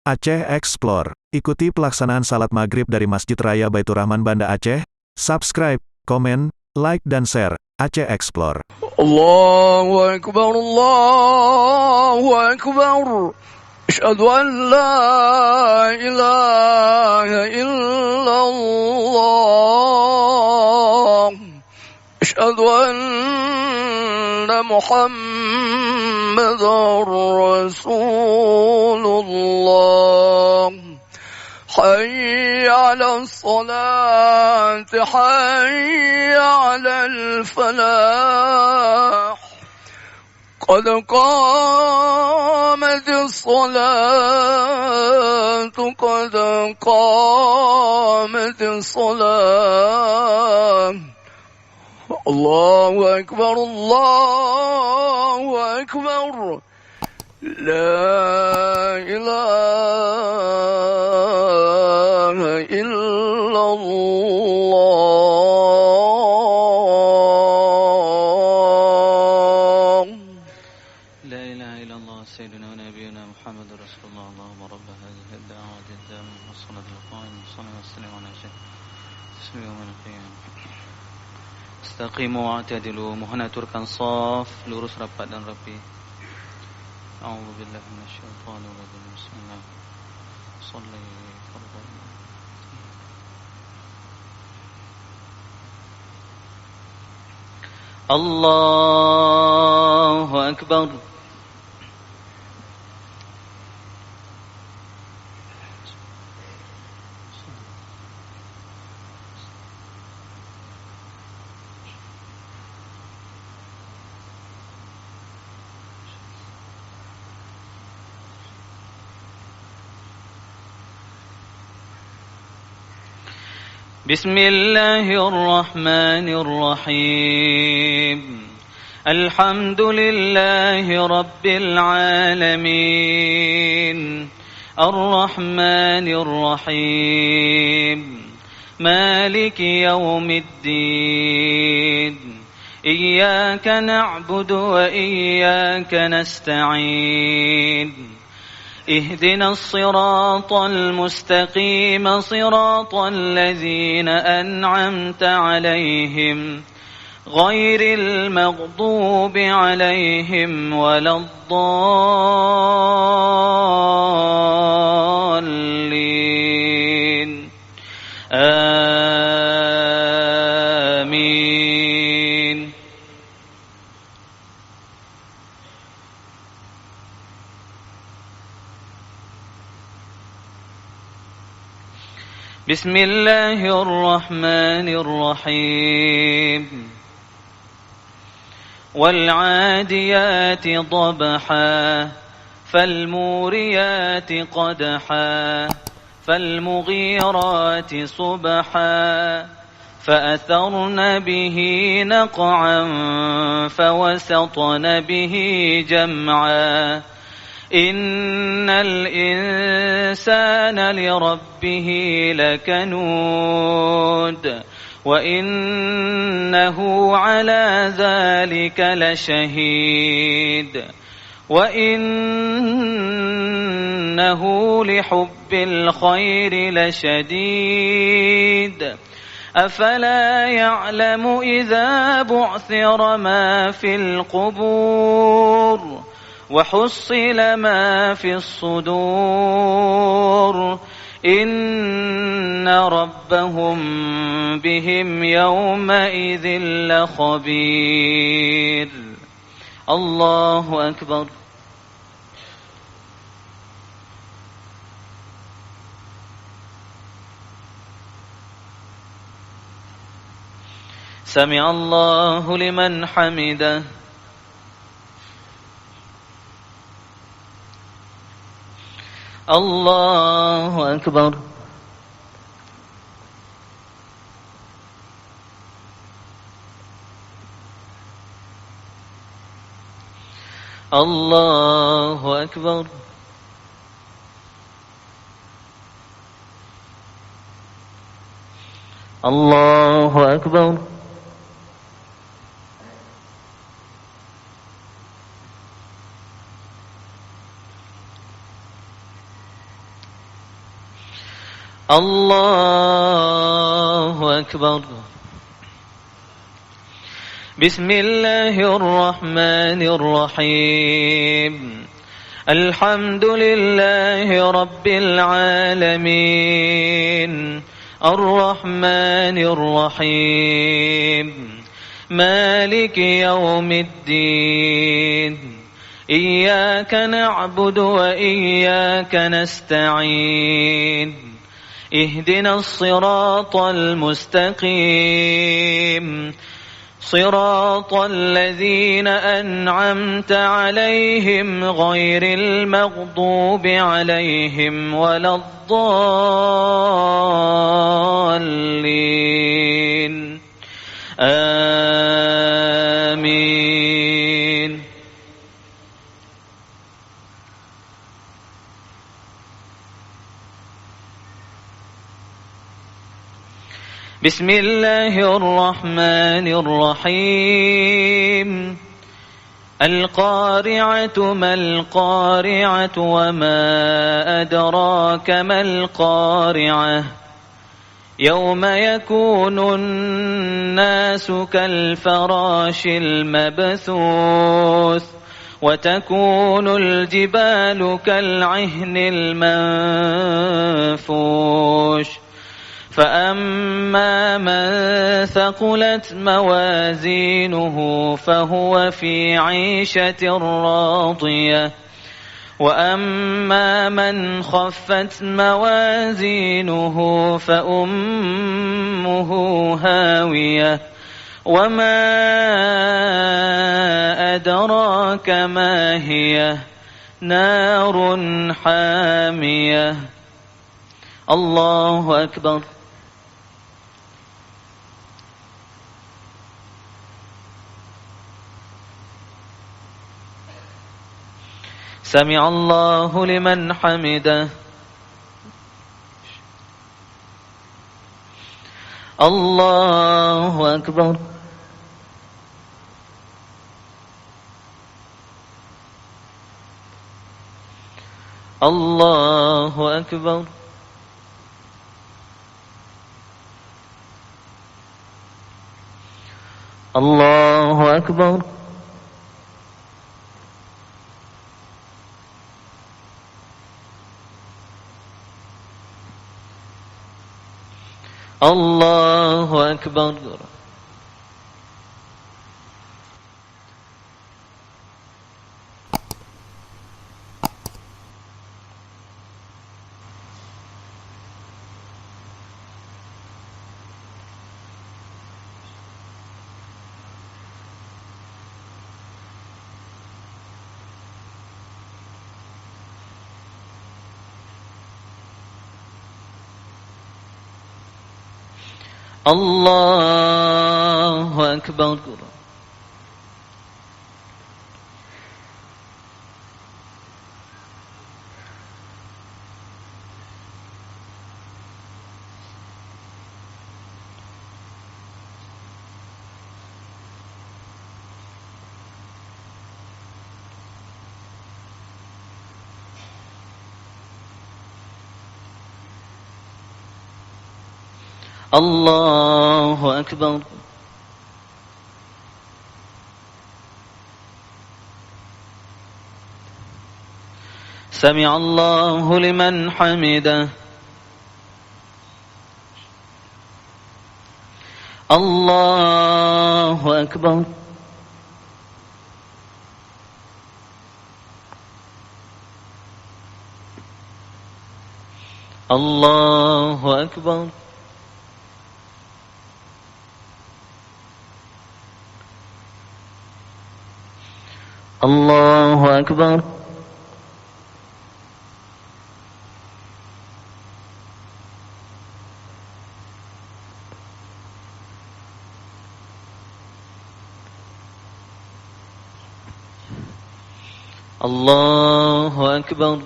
Aceh Explore. Ikuti pelaksanaan salat maghrib dari Masjid Raya Baitur Rahman Banda Aceh. Subscribe, komen, like dan share. Aceh Explore. Allahu Akbar, Allahu Akbar. Asyhadu an la ilaha illallah. Asyhadu anna Muhammadar Rasulullah. حي على الصلاة حي على الفلاح قد قامت الصلاة قد قامت الصلاة الله أكبر الله أكبر لا إله إلا الله لا إله إلا الله سيدنا ونبينا محمد رسول الله اللهم رب هذه الدعوة التامة والصلاة القائمة والصلاة والسلام على أشرف يوم القيامة. Istaqimu wa'tadilu. Mohon aturkan shaf lurus, rapat dan rapi. A'udzu billahi minasyaitonir rajim. Bismillah. Shalli fardhu. Allahu akbar. بسم الله الرحمن الرحيم. الحمد لله رب العالمين الرحمن الرحيم مالك يوم الدين إياك نعبد وإياك نستعين اهدنا الصراط المستقيم صراط الذين أنعمت عليهم غير المغضوب عليهم ولا الضالين آمين. بسم الله الرحمن الرحيم. والعاديات ضبحا فالموريات قدحا فالمغيرات صبحا فأثرن به نقعا فوسطن به جمعا إن الإنسان لربه لكنود وإنه على ذلك لشهيد وإنه لحب الخير لشديد أفلا يعلم إذا بعثر ما في القبور وحصل ما في الصدور إن ربهم بهم يومئذ لخبير. الله أكبر. سمع الله لمن حمده. الله أكبر. الله أكبر. الله أكبر. الله أكبر. بسم الله الرحمن الرحيم. الحمد لله رب العالمين الرحمن الرحيم مالك يوم الدين إياك نعبد وإياك نستعين اهدنا الصراط المستقيم صراط الذين أنعمت عليهم غير المغضوب عليهم ولا الضالين آمين. بسم الله الرحمن الرحيم. القارعة ما القارعة وما أدراك ما القارعة يوم يكون الناس كالفراش المبثوث وتكون الجبال كالعهن المنفوش فأما من ثقلت موازينه فهو في عيشة راضية وأما من خفت موازينه فأمه هاوية وما أدراك ما هي نار حامية. الله أكبر. سمع الله لمن حمده. الله أكبر. الله أكبر. الله أكبر. الله أكبر. الله أكبر. الله أكبر. سمع الله لمن حمده. الله أكبر. الله أكبر. الله أكبر. الله أكبر.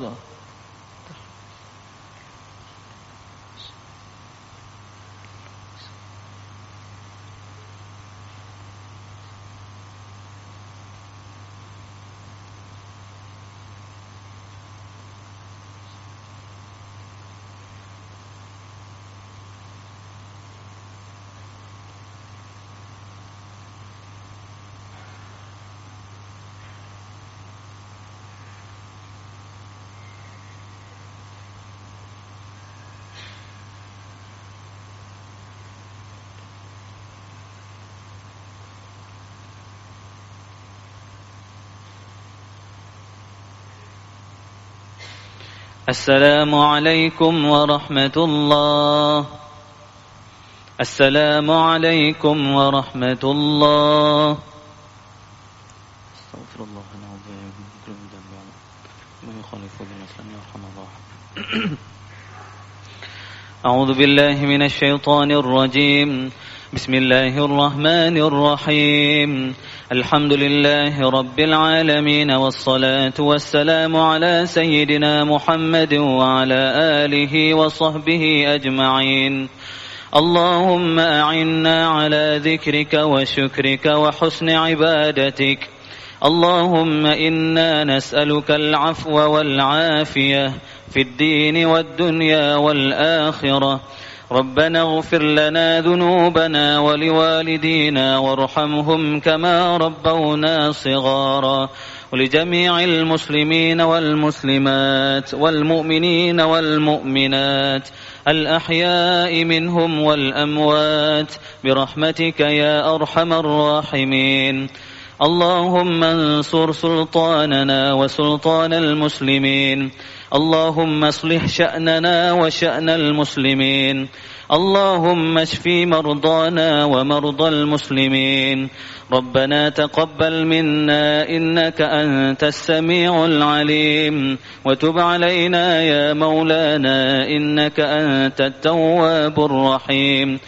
السلام عليكم ورحمة الله. السلام عليكم ورحمة الله. استغفر الله العظيم من كل ذنب ومن يخالف بالإسلام يرحم الله. أعوذ بالله من الشيطان الرجيم. بسم الله الرحمن الرحيم. الحمد لله رب العالمين، والصلاة والسلام على سيدنا محمد وعلى آله وصحبه أجمعين. اللهم أعنا على ذكرك وشكرك وحسن عبادتك. اللهم إنا نسألك العفو والعافية في الدين والدنيا والآخرة. ربنا اغفر لنا ذنوبنا ولوالدينا وارحمهم كما ربونا صغارا، ولجميع المسلمين والمسلمات والمؤمنين والمؤمنات الأحياء منهم والأموات برحمتك يا أرحم الراحمين. اللهم انصر سلطاننا وسلطان المسلمين. اللهم اصلح شأننا وشأن المسلمين. اللهم اشف مرضانا ومرضى المسلمين. ربنا تقبل منا إنك أنت السميع العليم، وتب علينا يا مولانا إنك أنت التواب الرحيم.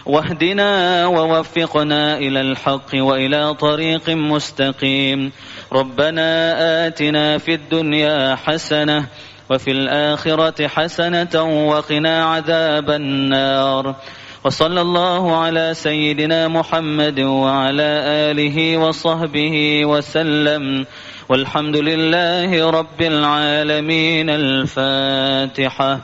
واهدنا ووفقنا إلى الحق وإلى طريق مستقيم. ربنا آتنا في الدنيا حسنة وفي الآخرة حسنة وقنا عذاب النار. وصلى الله على سيدنا محمد وعلى آله وصحبه وسلم، والحمد لله رب العالمين. الفاتحة.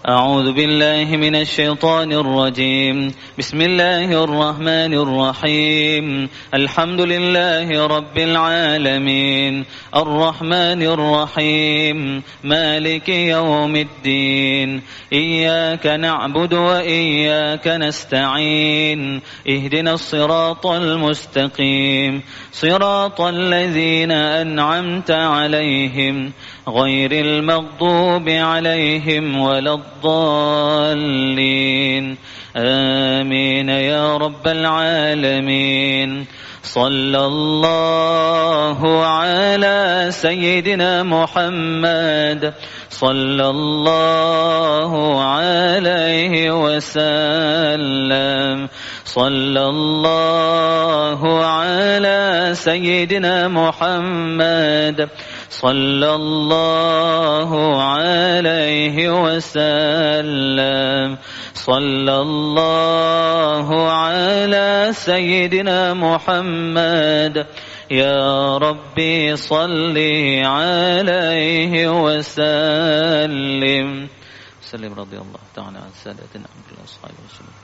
أعوذ بالله من الشيطان الرجيم. بسم الله الرحمن الرحيم. الحمد لله رب العالمين، الرحمن الرحيم، مالك يوم الدين. إياك نعبد وإياك نستعين. اهدنا الصراط المستقيم، صراط الذين أنعمت عليهم غير المغضوب عليهم ولا الضالين. آمين يا رب العالمين. صلى الله على سيدنا محمد، صلى الله عليه وسلم. صلى الله على سيدنا محمد، صلى الله عليه وسلم. صلى الله على سيدنا محمد. يا ربي صل عليه وسلم. سلم رضي الله تعالى عن سادتنا من الأصحاب والسلام.